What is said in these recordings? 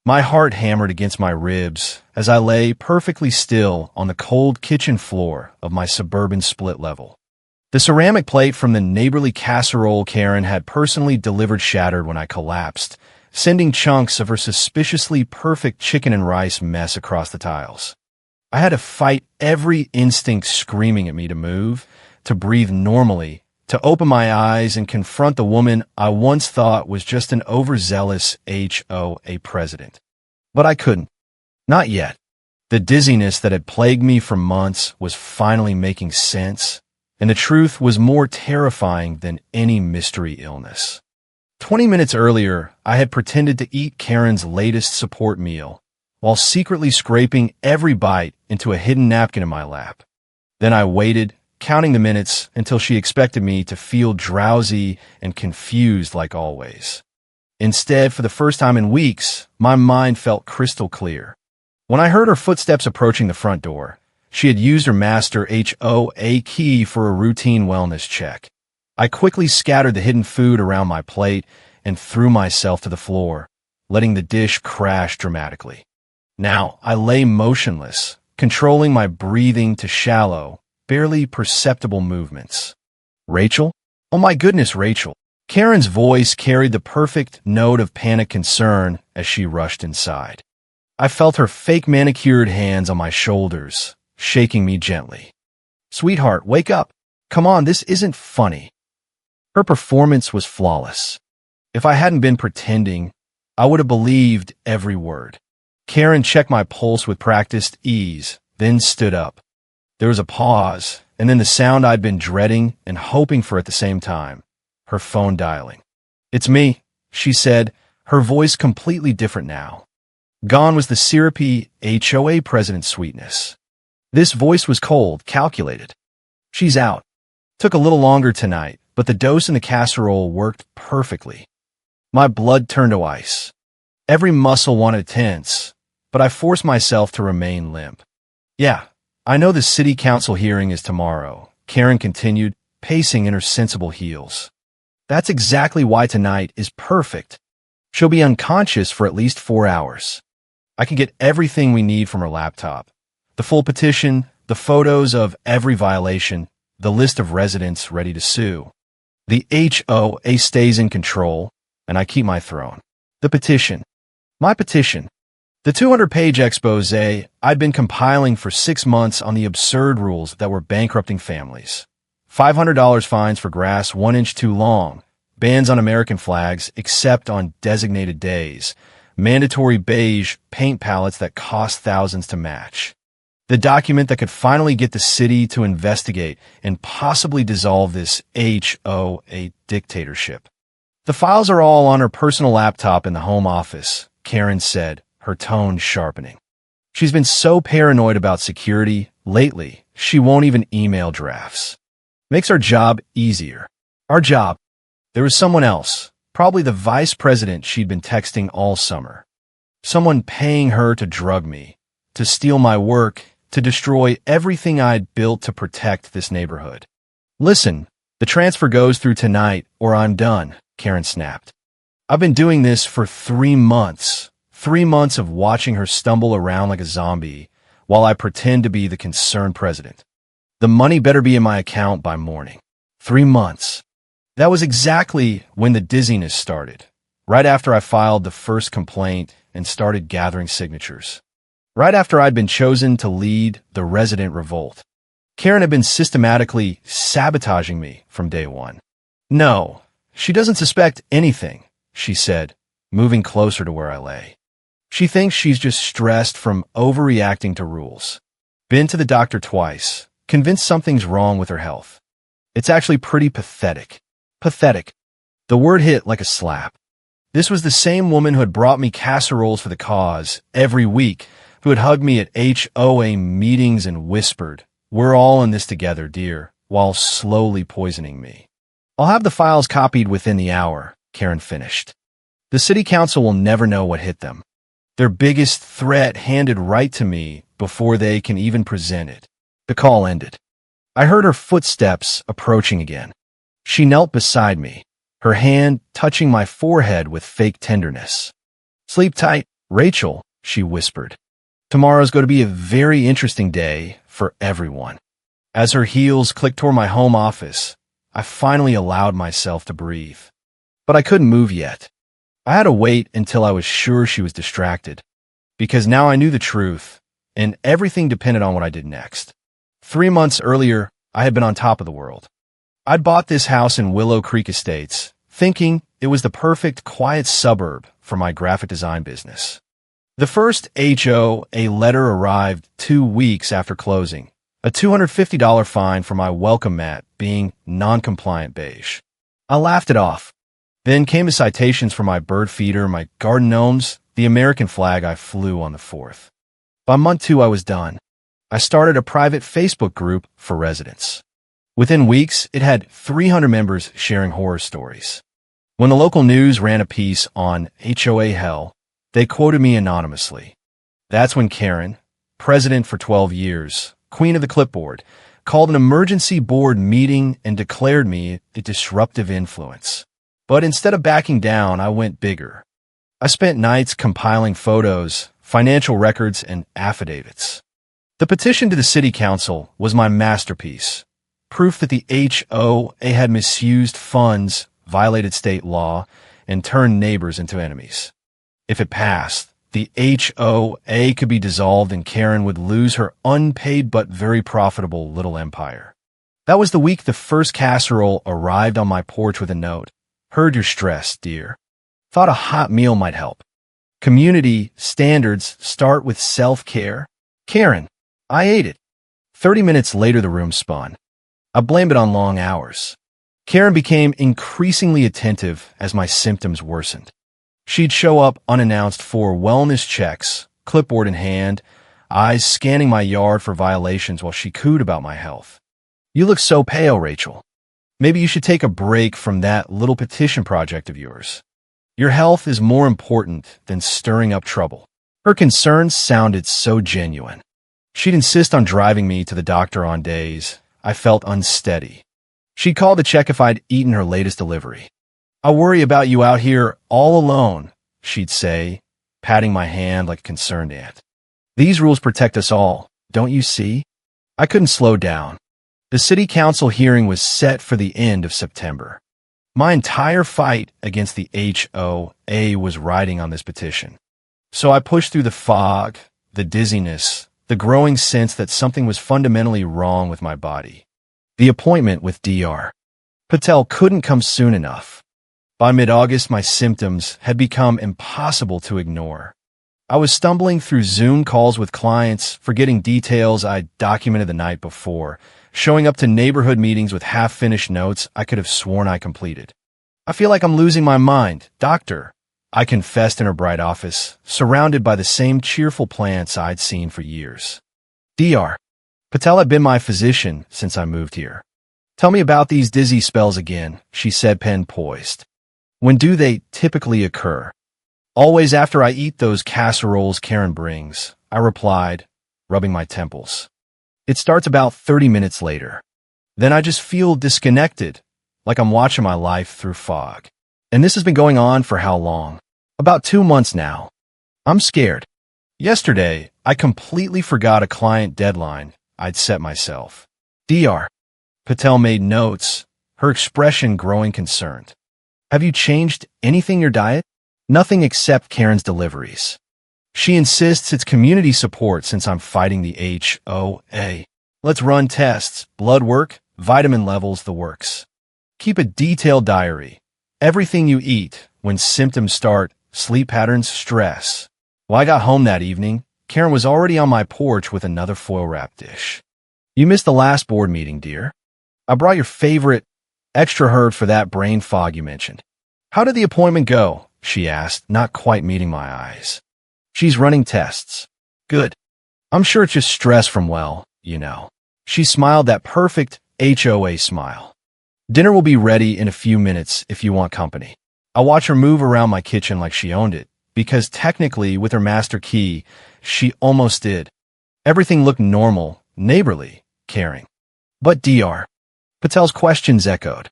My heart hammered against my ribs as I lay perfectly still on the cold kitchen floor of my suburban split level. The ceramic plate from the neighborly casserole Karen had personally delivered shattered when I collapsed, sending chunks of her suspiciously perfect chicken and rice mess across the tiles. I had to fight every instinct screaming at me to move, to breathe normally, to open my eyes and confront the woman I once thought was just an overzealous HOA president. But I couldn't. Not yet. The dizziness that had plagued me for months was finally making sense, and the truth was more terrifying than any mystery illness. 20 minutes earlier, I had pretended to eat Karen's latest support meal, while secretly scraping every bite into a hidden napkin in my lap. Then I waited, counting the minutes until she expected me to feel drowsy and confused like always. Instead, for the first time in weeks, my mind felt crystal clear. When I heard her footsteps approaching the front door, she had used her master HOA key for a routine wellness check. I quickly scattered the hidden food around my plate and threw myself to the floor, letting the dish crash dramatically. Now, I lay motionless, controlling my breathing to shallow, barely perceptible movements. Rachel? Oh my goodness, Rachel. Karen's voice carried the perfect note of panic concern as she rushed inside. I felt her fake manicured hands on my shoulders, shaking me gently. Sweetheart, wake up. Come on, this isn't funny. Her performance was flawless. If I hadn't been pretending, I would have believed every word. Karen checked my pulse with practiced ease, then stood up. There was a pause, and then the sound I'd been dreading and hoping for at the same time, her phone dialing. It's me, she said, her voice completely different now. Gone was the syrupy HOA president's sweetness. This voice was cold, calculated. She's out. Took a little longer tonight, but the dose in the casserole worked perfectly. My blood turned to ice. Every muscle wanted tense, but I forced myself to remain limp. Yeah. I know the city council hearing is tomorrow, Karen continued, pacing in her sensible heels. That's exactly why tonight is perfect. She'll be unconscious for at least 4 hours. I can get everything we need from her laptop. The full petition, the photos of every violation, the list of residents ready to sue. The HOA stays in control, and I keep my throne. The petition. My petition. The 200-page expose I'd been compiling for 6 months on the absurd rules that were bankrupting families. $500 fines for grass 1 inch too long, bans on American flags except on designated days, mandatory beige paint palettes that cost thousands to match. The document that could finally get the city to investigate and possibly dissolve this HOA dictatorship. The files are all on her personal laptop in the home office, Karen said, her tone sharpening. She's been so paranoid about security lately, she won't even email drafts. Makes our job easier. Our job. There was someone else, probably the vice president she'd been texting all summer. Someone paying her to drug me, to steal my work, to destroy everything I'd built to protect this neighborhood. Listen, the transfer goes through tonight or I'm done, Karen snapped. I've been doing this for 3 months. 3 months of watching her stumble around like a zombie while I pretend to be the concerned president. The money better be in my account by morning. 3 months. That was exactly when the dizziness started, right after I filed the first complaint and started gathering signatures. Right after I'd been chosen to lead the resident revolt. Karen had been systematically sabotaging me from day one. No, she doesn't suspect anything, she said, moving closer to where I lay. She thinks she's just stressed from overreacting to rules. Been to the doctor twice, convinced something's wrong with her health. It's actually pretty pathetic. Pathetic. The word hit like a slap. This was the same woman who had brought me casseroles for the cause every week, who had hugged me at HOA meetings and whispered, "We're all in this together, dear," while slowly poisoning me. I'll have the files copied within the hour, Karen finished. The city council will never know what hit them. Their biggest threat handed right to me before they can even present it. The call ended. I heard her footsteps approaching again. She knelt beside me, her hand touching my forehead with fake tenderness. "Sleep tight," Rachel, she whispered, tomorrow's going to be a very interesting day for everyone. As her heels clicked toward my home office, I finally allowed myself to breathe. But I couldn't move yet. I had to wait until I was sure she was distracted, because now I knew the truth, and everything depended on what I did next. 3 months earlier, I had been on top of the world. I'd bought this house in Willow Creek Estates, thinking it was the perfect, quiet suburb for my graphic design business. The first HOA letter arrived 2 weeks after closing, a $250 fine for my welcome mat being non-compliant beige. I laughed it off. Then came the citations for my bird feeder, my garden gnomes, the American flag I flew on the 4th. By month 2, I was done. I started a private Facebook group for residents. Within weeks, it had 300 members sharing horror stories. When the local news ran a piece on HOA hell, they quoted me anonymously. That's when Karen, president for 12 years, queen of the clipboard, called an emergency board meeting and declared me a disruptive influence. But instead of backing down, I went bigger. I spent nights compiling photos, financial records, and affidavits. The petition to the city council was my masterpiece, proof that the HOA had misused funds, violated state law, and turned neighbors into enemies. If it passed, the HOA could be dissolved and Karen would lose her unpaid but very profitable little empire. That was the week the first casserole arrived on my porch with a note. Heard you're stressed, dear. Thought a hot meal might help. Community standards start with self-care. Karen, I ate it. 30 minutes later, the room spun. I blamed it on long hours. Karen became increasingly attentive as my symptoms worsened. She'd show up unannounced for wellness checks, clipboard in hand, eyes scanning my yard for violations while she cooed about my health. You look so pale, Rachel. Maybe you should take a break from that little petition project of yours. Your health is more important than stirring up trouble. Her concerns sounded so genuine. She'd insist on driving me to the doctor on days I felt unsteady. She'd call to check if I'd eaten her latest delivery. I worry about you out here all alone, she'd say, patting my hand like a concerned aunt. These rules protect us all, don't you see? I couldn't slow down. The city council hearing was set for the end of September. My entire fight against the HOA was riding on this petition. So I pushed through the fog, the dizziness, the growing sense that something was fundamentally wrong with my body. The appointment with Dr. Patel couldn't come soon enough. By mid-August, my symptoms had become impossible to ignore. I was stumbling through Zoom calls with clients, forgetting details I'd documented the night before, showing up to neighborhood meetings with half-finished notes I could have sworn I completed. I feel like I'm losing my mind, doctor, I confessed in her bright office, surrounded by the same cheerful plants I'd seen for years. Dr. Patel had been my physician since I moved here. Tell me about these dizzy spells again, she said, pen poised. When do they typically occur? Always after I eat those casseroles Karen brings, I replied, rubbing my temples. It starts about 30 minutes later. Then I just feel disconnected, like I'm watching my life through fog. And this has been going on for how long? About 2 months now. I'm scared. Yesterday, I completely forgot a client deadline I'd set myself. Dr. Patel made notes, her expression growing concerned. Have you changed anything in your diet? Nothing except Karen's deliveries. She insists it's community support since I'm fighting the HOA. Let's run tests, blood work, vitamin levels, the works. Keep a detailed diary. Everything you eat, when symptoms start, sleep patterns, stress. When I got home that evening, Karen was already on my porch with another foil wrap dish. You missed the last board meeting, dear. I brought your favorite extra herb for that brain fog you mentioned. How did the appointment go? She asked, not quite meeting my eyes. She's running tests. Good. I'm sure it's just stress from, well, you know. She smiled that perfect HOA smile. Dinner will be ready in a few minutes if you want company. I watch her move around my kitchen like she owned it, because technically, with her master key, she almost did. Everything looked normal, neighborly, caring. But Dr. Patel's questions echoed.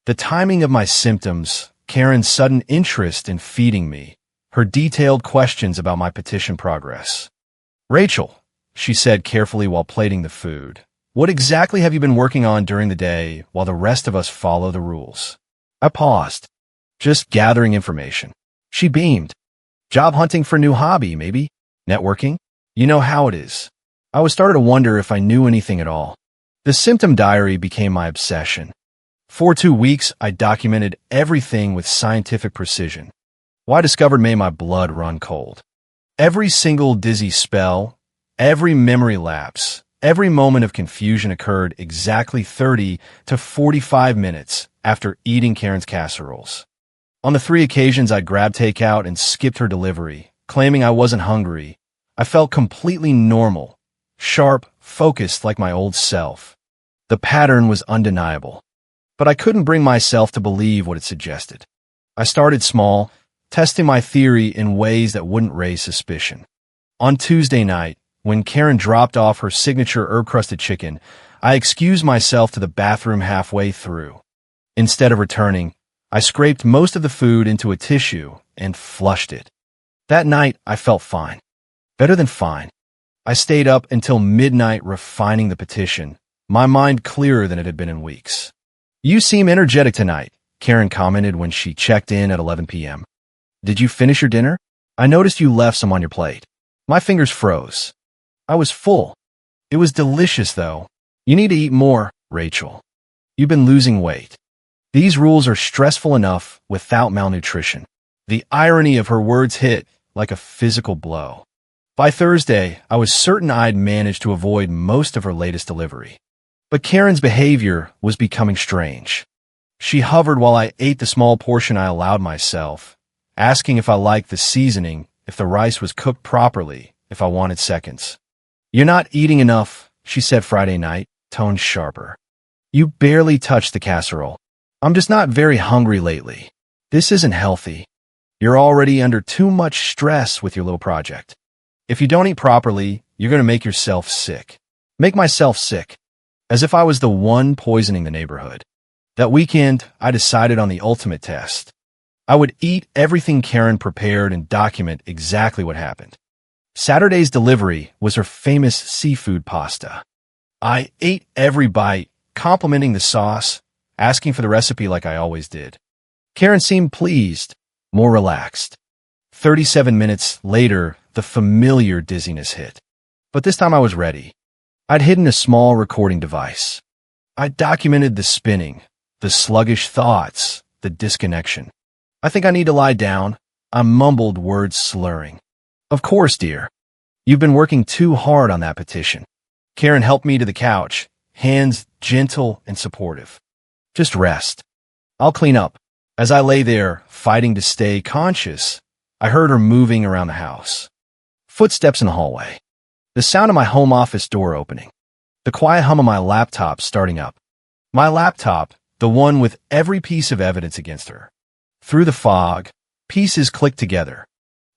The timing of my symptoms, Karen's sudden interest in feeding me, her detailed questions about my petition progress. "Rachel," she said carefully while plating the food, "what exactly have you been working on during the day while the rest of us follow the rules?" I paused. "Just gathering information." She beamed. "Job hunting for a new hobby, maybe? Networking? You know how it is." I was starting to wonder if I knew anything at all. The symptom diary became my obsession. For 2 weeks, I documented everything with scientific precision. What I discovered made my blood run cold. Every single dizzy spell, every memory lapse, every moment of confusion occurred exactly 30 to 45 minutes after eating Karen's casseroles. On the 3 occasions I grabbed takeout and skipped her delivery, claiming I wasn't hungry, I felt completely normal, sharp, focused like my old self. The pattern was undeniable, but I couldn't bring myself to believe what it suggested. I started small, testing my theory in ways that wouldn't raise suspicion. On Tuesday night, when Karen dropped off her signature herb-crusted chicken, I excused myself to the bathroom halfway through. Instead of returning, I scraped most of the food into a tissue and flushed it. That night, I felt fine. Better than fine. I stayed up until midnight refining the petition, my mind clearer than it had been in weeks. "You seem energetic tonight," Karen commented when she checked in at 11 p.m. "Did you finish your dinner? I noticed you left some on your plate." My fingers froze. I was full. It was delicious, though. "You need to eat more, Rachel. You've been losing weight. These rules are stressful enough without malnutrition." The irony of her words hit like a physical blow. By Thursday, I was certain I'd managed to avoid most of her latest delivery. But Karen's behavior was becoming strange. She hovered while I ate the small portion I allowed myself, asking if I liked the seasoning, if the rice was cooked properly, if I wanted seconds. "You're not eating enough," she said Friday night, tone sharper. "You barely touched the casserole. I'm just not very hungry lately. This isn't healthy. You're already under too much stress with your little project. If you don't eat properly, you're going to make yourself sick." Make myself sick. As if I was the one poisoning the neighborhood. That weekend, I decided on the ultimate test. I would eat everything Karen prepared and document exactly what happened. Saturday's delivery was her famous seafood pasta. I ate every bite, complimenting the sauce, asking for the recipe like I always did. Karen seemed pleased, more relaxed. 37 minutes later, the familiar dizziness hit. But this time I was ready. I'd hidden a small recording device. I documented the spinning, the sluggish thoughts, the disconnection. "I think I need to lie down," I mumbled, words slurring. "Of course, dear. You've been working too hard on that petition." Karen helped me to the couch, hands gentle and supportive. "Just rest. I'll clean up." As I lay there, fighting to stay conscious, I heard her moving around the house. Footsteps in the hallway. The sound of my home office door opening. The quiet hum of my laptop starting up. My laptop, the one with every piece of evidence against her. Through the fog, pieces clicked together.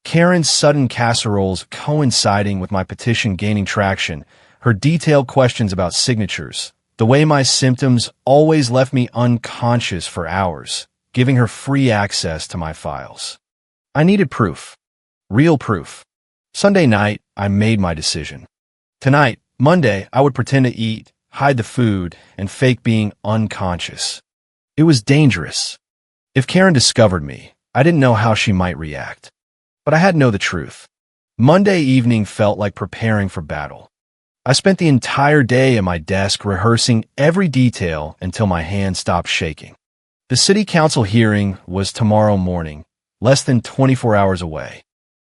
Karen's sudden casseroles coinciding with my petition gaining traction, her detailed questions about signatures, the way my symptoms always left me unconscious for hours, giving her free access to my files. I needed proof. Real proof. Sunday night, I made my decision. Tonight, Monday, I would pretend to eat, hide the food, and fake being unconscious. It was dangerous. If Karen discovered me, I didn't know how she might react. But I had to know the truth. Monday evening felt like preparing for battle. I spent the entire day at my desk rehearsing every detail until my hands stopped shaking. The city council hearing was tomorrow morning, less than 24 hours away.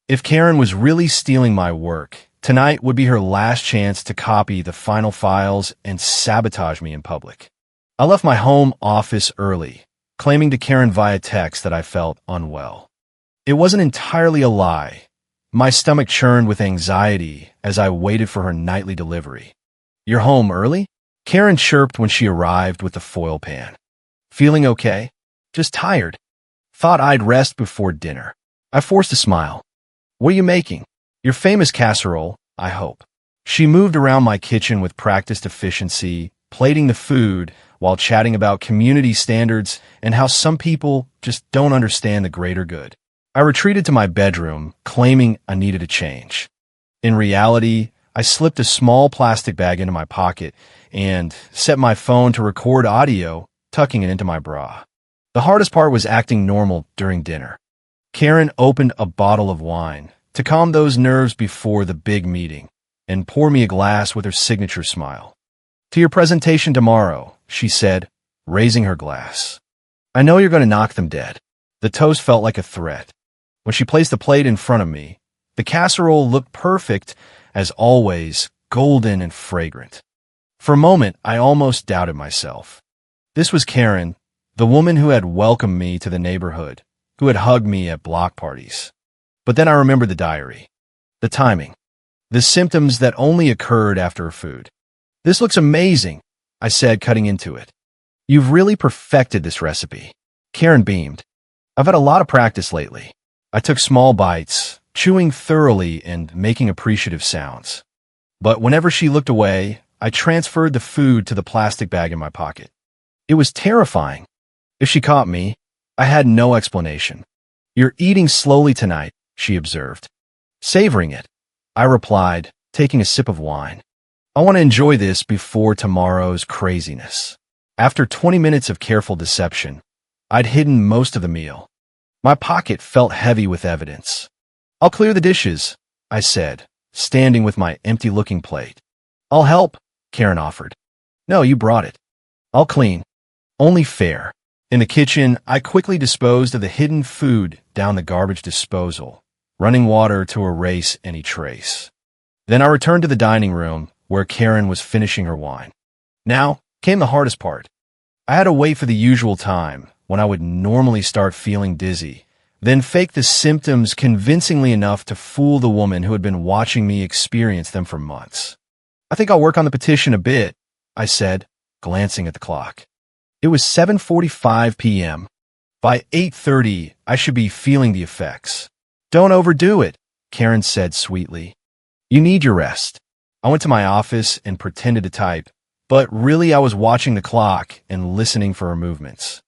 If Karen was really stealing my work, tonight would be her last chance to copy the final files and sabotage me in public. I left my home office early, claiming to Karen via text that I felt unwell. It wasn't entirely a lie. My stomach churned with anxiety as I waited for her nightly delivery. "You're home early?" Karen chirped when she arrived with the foil pan. "Feeling okay? Just tired. Thought I'd rest before dinner." I forced a smile. "What are you making?" "Your famous casserole, I hope." She moved around my kitchen with practiced efficiency, plating the food while chatting about community standards and how some people just don't understand the greater good. I retreated to my bedroom, claiming I needed a change. In reality, I slipped a small plastic bag into my pocket and set my phone to record audio, tucking it into my bra. The hardest part was acting normal during dinner. Karen opened a bottle of wine to calm those nerves before the big meeting and pour me a glass with her signature smile. "To your presentation tomorrow," she said, raising her glass. "I know you're going to knock them dead." The toast felt like a threat. When she placed the plate in front of me, the casserole looked perfect, as always, golden and fragrant. For a moment, I almost doubted myself. This was Karen, the woman who had welcomed me to the neighborhood, who had hugged me at block parties. But then I remembered the diary, the timing, the symptoms that only occurred after her food. "This looks amazing," I said, cutting into it. "You've really perfected this recipe." Karen beamed. "I've had a lot of practice lately." I took small bites, chewing thoroughly and making appreciative sounds. But whenever she looked away, I transferred the food to the plastic bag in my pocket. It was terrifying. If she caught me, I had no explanation. "You're eating slowly tonight," she observed. "Savoring it," I replied, taking a sip of wine. "I want to enjoy this before tomorrow's craziness." After 20 minutes of careful deception, I'd hidden most of the meal. My pocket felt heavy with evidence. "I'll clear the dishes," I said, standing with my empty-looking plate. "I'll help," Karen offered. "No, you brought it." "I'll clean." "Only fair." In the kitchen, I quickly disposed of the hidden food down the garbage disposal, running water to erase any trace. Then I returned to the dining room, where Karen was finishing her wine. Now came the hardest part. I had to wait for the usual time, when I would normally start feeling dizzy, then fake the symptoms convincingly enough to fool the woman who had been watching me experience them for months. "I think I'll work on the petition a bit," I said, glancing at the clock. It was 7:45 p.m. By 8:30, I should be feeling the effects. "Don't overdo it," Karen said sweetly. "You need your rest." I went to my office and pretended to type, but really I was watching the clock and listening for her movements.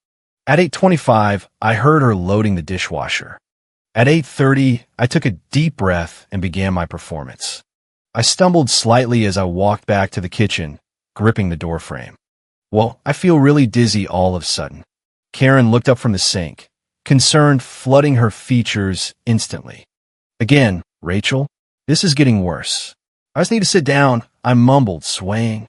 At 8:25, I heard her loading the dishwasher. At 8:30, I took a deep breath and began my performance. I stumbled slightly as I walked back to the kitchen, gripping the doorframe. "Well, I feel really dizzy all of a sudden." Karen looked up from the sink, concern flooding her features instantly. "Again, Rachel, this is getting worse." "I just need to sit down," I mumbled, swaying.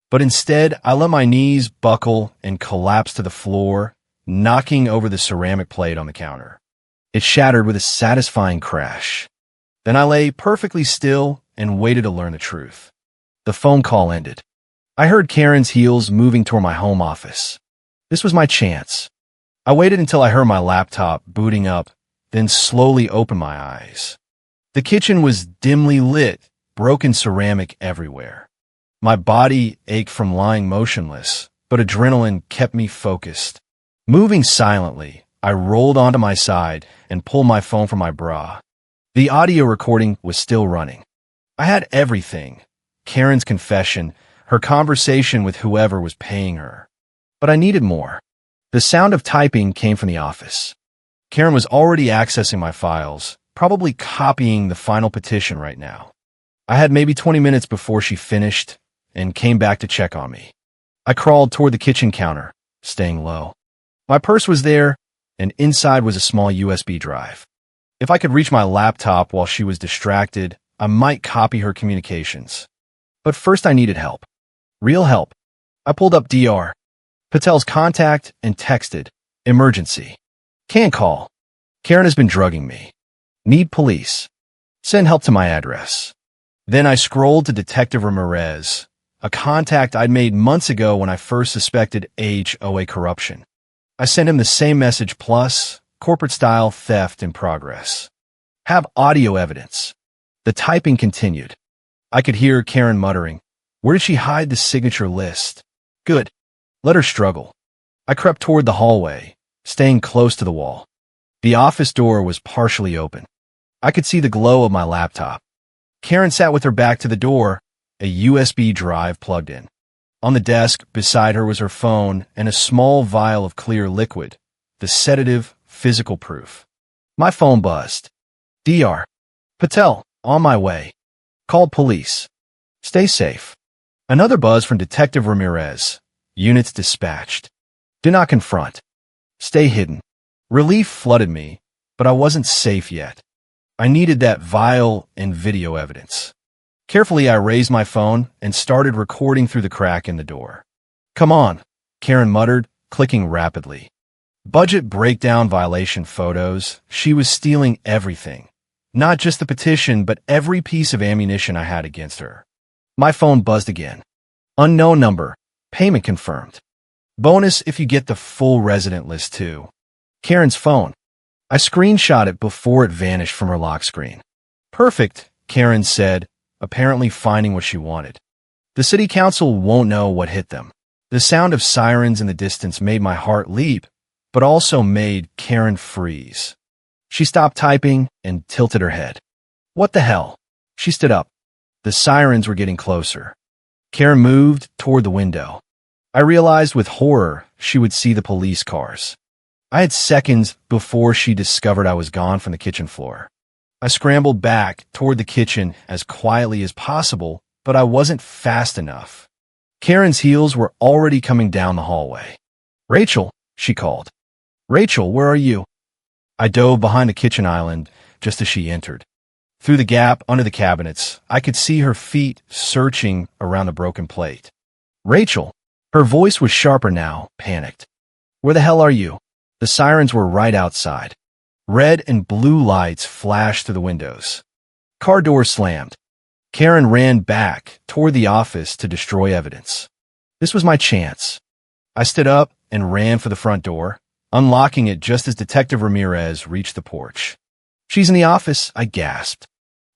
But instead, I let my knees buckle and collapse to the floor, knocking over the ceramic plate on the counter. It shattered with a satisfying crash. Then I lay perfectly still and waited to learn the truth. The phone call ended. I heard Karen's heels moving toward my home office. This was my chance. I waited until I heard my laptop booting up, then slowly opened my eyes. The kitchen was dimly lit, broken ceramic everywhere. My body ached from lying motionless, but adrenaline kept me focused. Moving silently, I rolled onto my side and pulled my phone from my bra. The audio recording was still running. I had everything: Karen's confession, her conversation with whoever was paying her. But I needed more. The sound of typing came from the office. Karen was already accessing my files, probably copying the final petition right now. I had maybe 20 minutes before she finished and came back to check on me. I crawled toward the kitchen counter, staying low. My purse was there, and inside was a small USB drive. If I could reach my laptop while she was distracted, I might copy her communications. But first I needed help. Real help. I pulled up Dr. Patel's contact and texted, "Emergency. Can't call. Karen has been drugging me. Need police. Send help to my address." Then I scrolled to Detective Ramirez, a contact I'd made months ago when I first suspected HOA corruption. I sent him the same message plus corporate-style theft in progress. Have audio evidence. The typing continued. I could hear Karen muttering, "Where did she hide the signature list? Good. Let her struggle." I crept toward the hallway, staying close to the wall. The office door was partially open. I could see the glow of my laptop. Karen sat with her back to the door, a USB drive plugged in. On the desk beside her was her phone and a small vial of clear liquid, the sedative physical proof. My phone buzzed. Dr. Patel, on my way. Called police. Stay safe. Another buzz from Detective Ramirez. Units dispatched. Do not confront. Stay hidden. Relief flooded me, but I wasn't safe yet. I needed that vial and video evidence. Carefully, I raised my phone and started recording through the crack in the door. Come on, Karen muttered, clicking rapidly. Budget breakdown violation photos. She was stealing everything. Not just the petition, but every piece of ammunition I had against her. My phone buzzed again. Unknown number. Payment confirmed. Bonus if you get the full resident list too. Karen's phone. I screenshot it before it vanished from her lock screen. Perfect, Karen said, apparently finding what she wanted. The city council won't know what hit them. The sound of sirens in the distance made my heart leap, but also made Karen freeze. She stopped typing and tilted her head. What the hell? She stood up. The sirens were getting closer. Karen moved toward the window. I realized with horror she would see the police cars. I had seconds before she discovered I was gone from the kitchen floor. I scrambled back toward the kitchen as quietly as possible, but I wasn't fast enough. Karen's heels were already coming down the hallway. Rachel, she called. Rachel, where are you? I dove behind the kitchen island just as she entered. Through the gap under the cabinets, I could see her feet searching around the broken plate. Rachel, her voice was sharper now, panicked. Where the hell are you? The sirens were right outside. Red and blue lights flashed through the windows. Car door slammed. Karen ran back toward the office to destroy evidence. This was my chance. I stood up and ran for the front door, unlocking it just as Detective Ramirez reached the porch. She's in the office, I gasped.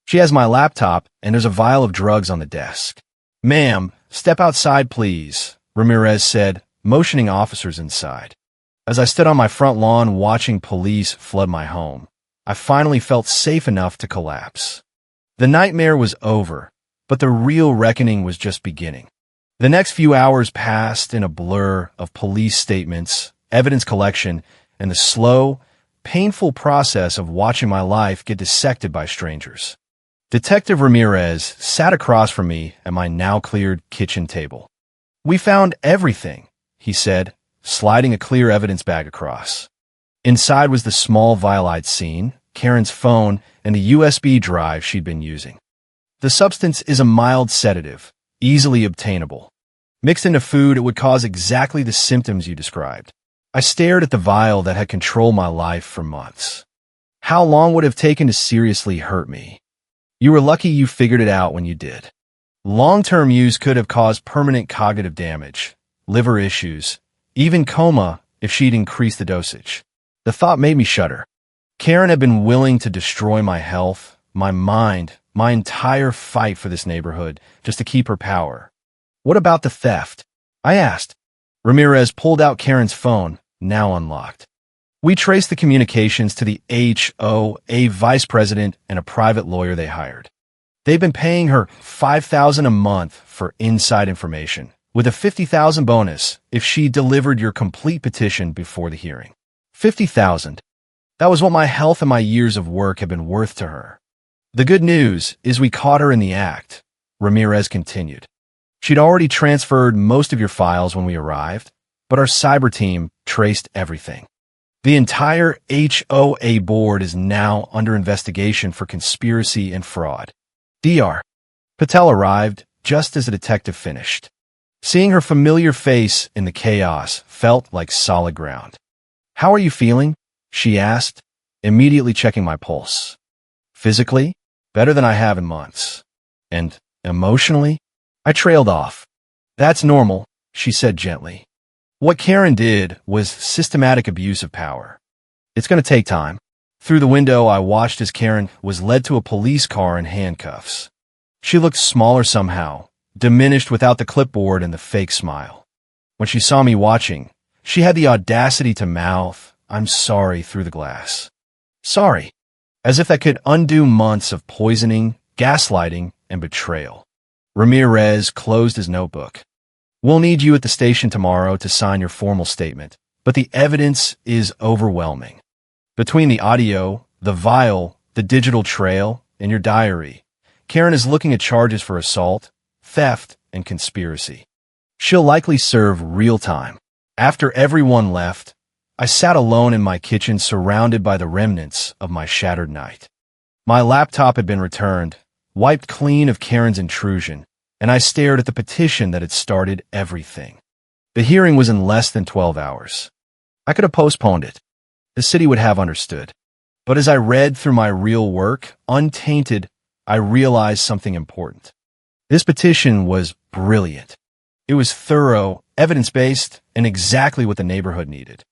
She has my laptop, and there's a vial of drugs on the desk. Ma'am, step outside, please, Ramirez said, motioning officers inside. As I stood on my front lawn watching police flood my home, I finally felt safe enough to collapse. The nightmare was over, but the real reckoning was just beginning. The next few hours passed in a blur of police statements, evidence collection, and the slow, painful process of watching my life get dissected by strangers. Detective Ramirez sat across from me at my now-cleared kitchen table. We found everything, he said, sliding a clear evidence bag across. Inside was the small vial I'd seen, Karen's phone, and the USB drive she'd been using. The substance is a mild sedative, easily obtainable. Mixed into food, it would cause exactly the symptoms you described. I stared at the vial that had controlled my life for months. How long would it have taken to seriously hurt me? You were lucky you figured it out when you did. Long-term use could have caused permanent cognitive damage, liver issues, even coma if she'd increased the dosage. The thought made me shudder. Karen had been willing to destroy my health, my mind, my entire fight for this neighborhood, just to keep her power. What about the theft? I asked. Ramirez pulled out Karen's phone, now unlocked. We traced the communications to the HOA vice president and a private lawyer they hired. They've been paying her $5,000 a month for inside information, with a $50,000 bonus if she delivered your complete petition before the hearing. $50,000. That was what my health and my years of work had been worth to her. The good news is we caught her in the act, Ramirez continued. She'd already transferred most of your files when we arrived, but our cyber team traced everything. The entire HOA board is now under investigation for conspiracy and fraud. Dr. Patel arrived just as the detective finished. Seeing her familiar face in the chaos felt like solid ground. How are you feeling? She asked, immediately checking my pulse. Physically, better than I have in months. And emotionally, I trailed off. That's normal, she said gently. What Karen did was systematic abuse of power. It's going to take time. Through the window, I watched as Karen was led to a police car in handcuffs. She looked smaller somehow, diminished without the clipboard and the fake smile. When she saw me watching, she had the audacity to mouth, "I'm sorry," through the glass. Sorry. As if that could undo months of poisoning, gaslighting, and betrayal. Ramirez closed his notebook. We'll need you at the station tomorrow to sign your formal statement, but the evidence is overwhelming. Between the audio, the vial, the digital trail, and your diary. Karen is looking at charges for assault, theft, and conspiracy. She'll likely serve real time. After everyone left, I sat alone in my kitchen surrounded by the remnants of my shattered night. My laptop had been returned, wiped clean of Karen's intrusion, and I stared at the petition that had started everything. The hearing was in less than 12 hours. I could have postponed it. The city would have understood. But as I read through my real work, untainted, I realized something important. This petition was brilliant. It was thorough, evidence-based, and exactly what the neighborhood needed.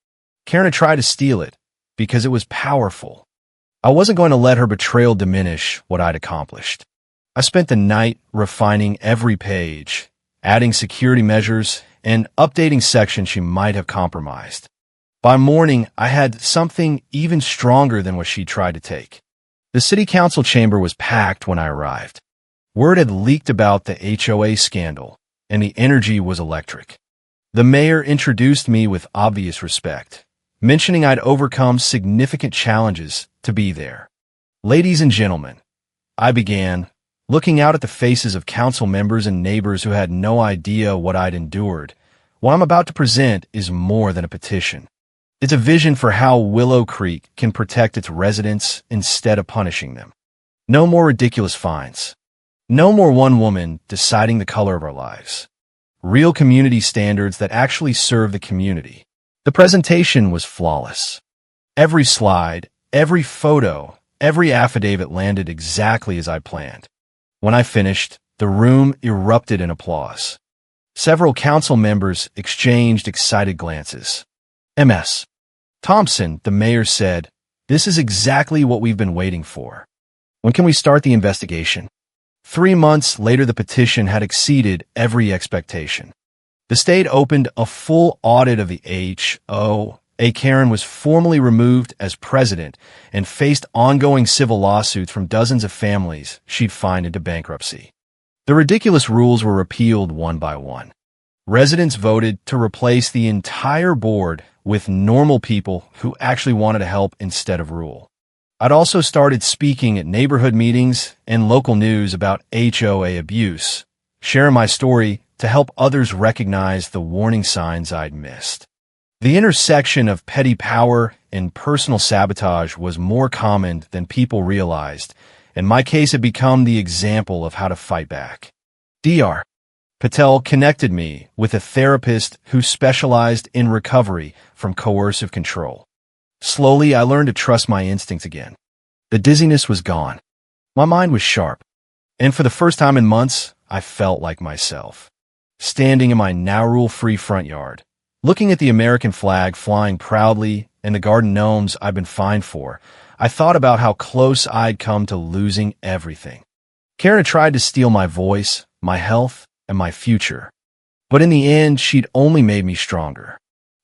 Karen had tried to steal it because it was powerful. I wasn't going to let her betrayal diminish what I'd accomplished. I spent the night refining every page, adding security measures, and updating sections she might have compromised. By morning, I had something even stronger than what she tried to take. The city council chamber was packed when I arrived. Word had leaked about the HOA scandal, and the energy was electric. The mayor introduced me with obvious respect, mentioning I'd overcome significant challenges to be there. Ladies and gentlemen, I began, looking out at the faces of council members and neighbors who had no idea what I'd endured. What I'm about to present is more than a petition. It's a vision for how Willow Creek can protect its residents instead of punishing them. No more ridiculous fines. No more one woman deciding the color of our lives. Real community standards that actually serve the community. The presentation was flawless. Every slide, every photo, every affidavit landed exactly as I planned. When I finished, the room erupted in applause. Several council members exchanged excited glances. Ms. Thompson, the mayor said, "This is exactly what we've been waiting for. When can we start the investigation?" 3 months later, the petition had exceeded every expectation. The state opened a full audit of the HOA. Karen was formally removed as president and faced ongoing civil lawsuits from dozens of families she'd fined into bankruptcy. The ridiculous rules were repealed one by one. Residents voted to replace the entire board with normal people who actually wanted to help instead of rule. I'd also started speaking at neighborhood meetings and local news about HOA abuse, sharing my story to help others recognize the warning signs I'd missed. The intersection of petty power and personal sabotage was more common than people realized, and my case had become the example of how to fight back. Dr. Patel connected me with a therapist who specialized in recovery from coercive control. Slowly, I learned to trust my instincts again. The dizziness was gone. My mind was sharp. And for the first time in months, I felt like myself. Standing in my now rule-free front yard, looking at the American flag flying proudly and the garden gnomes I'd been fined for, I thought about how close I'd come to losing everything. Karen had tried to steal my voice, my health, and my future. But in the end, she'd only made me stronger.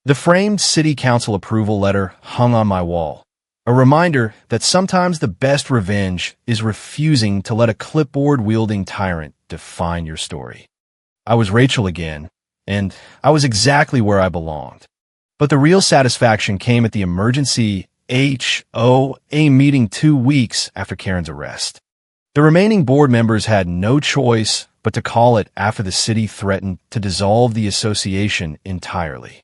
The framed city council approval letter hung on my wall, a reminder that sometimes the best revenge is refusing to let a clipboard-wielding tyrant define your story. I was Rachel again, and I was exactly where I belonged. But the real satisfaction came at the emergency HOA meeting 2 weeks after Karen's arrest. The remaining board members had no choice but to call it after the city threatened to dissolve the association entirely.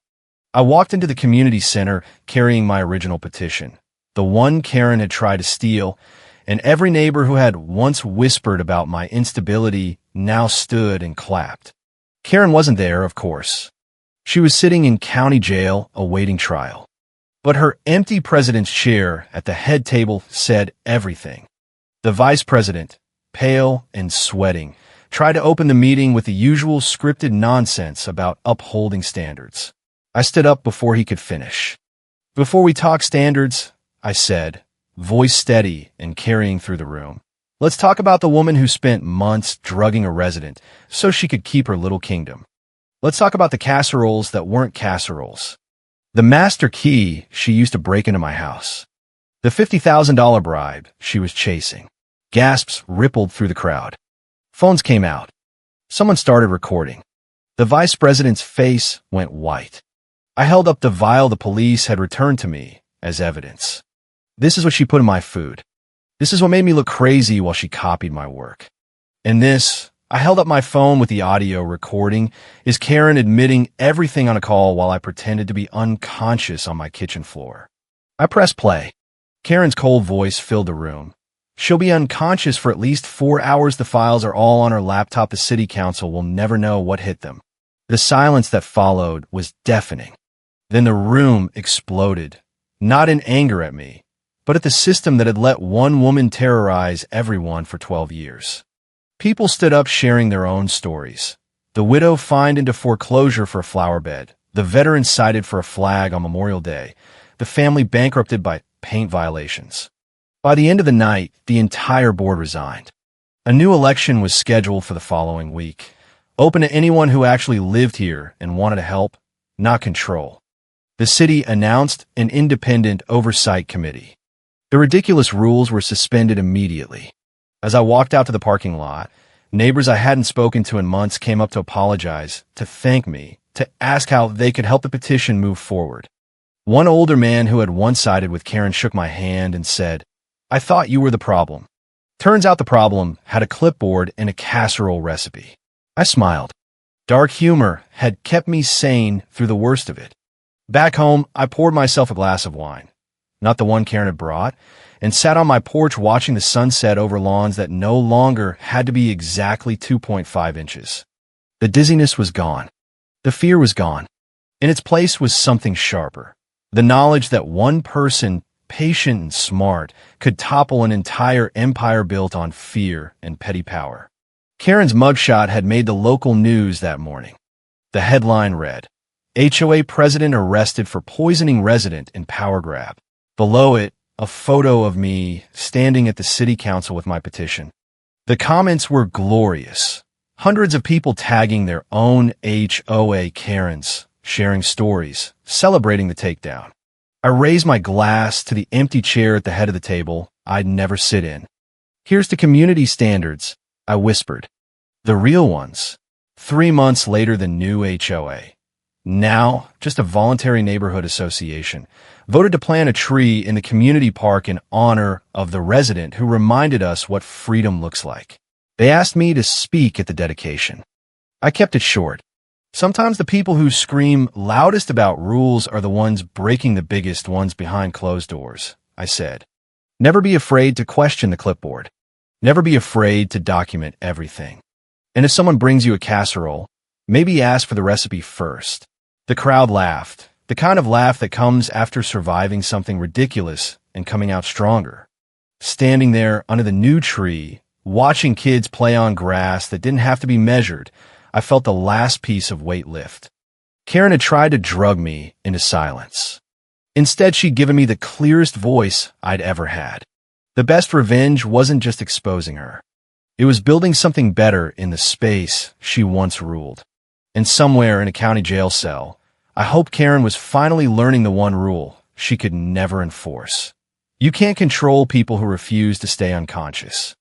I walked into the community center carrying my original petition, the one Karen had tried to steal, and every neighbor who had once whispered about my instability now stood and clapped. Karen wasn't there, of course. She was sitting in county jail awaiting trial. But her empty president's chair at the head table said everything. The vice president, pale and sweating, tried to open the meeting with the usual scripted nonsense about upholding standards. I stood up before he could finish. "Before we talk standards," I said, voice steady and carrying through the room, "let's talk about the woman who spent months drugging a resident so she could keep her little kingdom. Let's talk about the casseroles that weren't casseroles. The master key she used to break into my house. The $50,000 bribe she was chasing." Gasps rippled through the crowd. Phones came out. Someone started recording. The vice president's face went white. I held up the vial the police had returned to me as evidence. This is what she put in my food. This is what made me look crazy while she copied my work. And this, I held up my phone with the audio recording, is Karen admitting everything on a call while I pretended to be unconscious on my kitchen floor. I pressed play. Karen's cold voice filled the room. She'll be unconscious for at least 4 hours. The files are all on her laptop. The city council will never know what hit them. The silence that followed was deafening. Then the room exploded, not in anger at me, but at the system that had let one woman terrorize everyone for 12 years. People stood up sharing their own stories. The widow fined into foreclosure for a flower bed. The veteran cited for a flag on Memorial Day. The family bankrupted by paint violations. By the end of the night, the entire board resigned. A new election was scheduled for the following week, open to anyone who actually lived here and wanted to help, not control. The city announced an independent oversight committee. The ridiculous rules were suspended immediately. As I walked out to the parking lot, neighbors I hadn't spoken to in months came up to apologize, to thank me, to ask how they could help the petition move forward. One older man who had once sided with Karen shook my hand and said, "I thought you were the problem." Turns out the problem had a clipboard and a casserole recipe. I smiled. Dark humor had kept me sane through the worst of it. Back home, I poured myself a glass of wine, not the one Karen had brought, and sat on my porch watching the sunset over lawns that no longer had to be exactly 2.5 inches. The dizziness was gone. The fear was gone. In its place was something sharper. The knowledge that one person, patient and smart, could topple an entire empire built on fear and petty power. Karen's mugshot had made the local news that morning. The headline read, "HOA president arrested for poisoning resident in power grab." Below it, a photo of me standing at the city council with my petition. The comments were glorious. Hundreds of people tagging their own HOA Karens, sharing stories, celebrating the takedown. I raised my glass to the empty chair at the head of the table I'd never sit in. "Here's to community standards," I whispered. "The real ones." 3 months later, the new HOA, now just a voluntary neighborhood association, voted to plant a tree in the community park in honor of the resident who reminded us what freedom looks like. They asked me to speak at the dedication. I kept it short. Sometimes the people who scream loudest about rules are the ones breaking the biggest ones behind closed doors, I said. Never be afraid to question the clipboard. Never be afraid to document everything. And if someone brings you a casserole, maybe ask for the recipe first. The crowd laughed, the kind of laugh that comes after surviving something ridiculous and coming out stronger. Standing there under the new tree, watching kids play on grass that didn't have to be measured, I felt the last piece of weight lift. Karen had tried to drug me into silence. Instead, she'd given me the clearest voice I'd ever had. The best revenge wasn't just exposing her. It was building something better in the space she once ruled. And somewhere in a county jail cell, I hope Karen was finally learning the one rule she could never enforce. You can't control people who refuse to stay unconscious.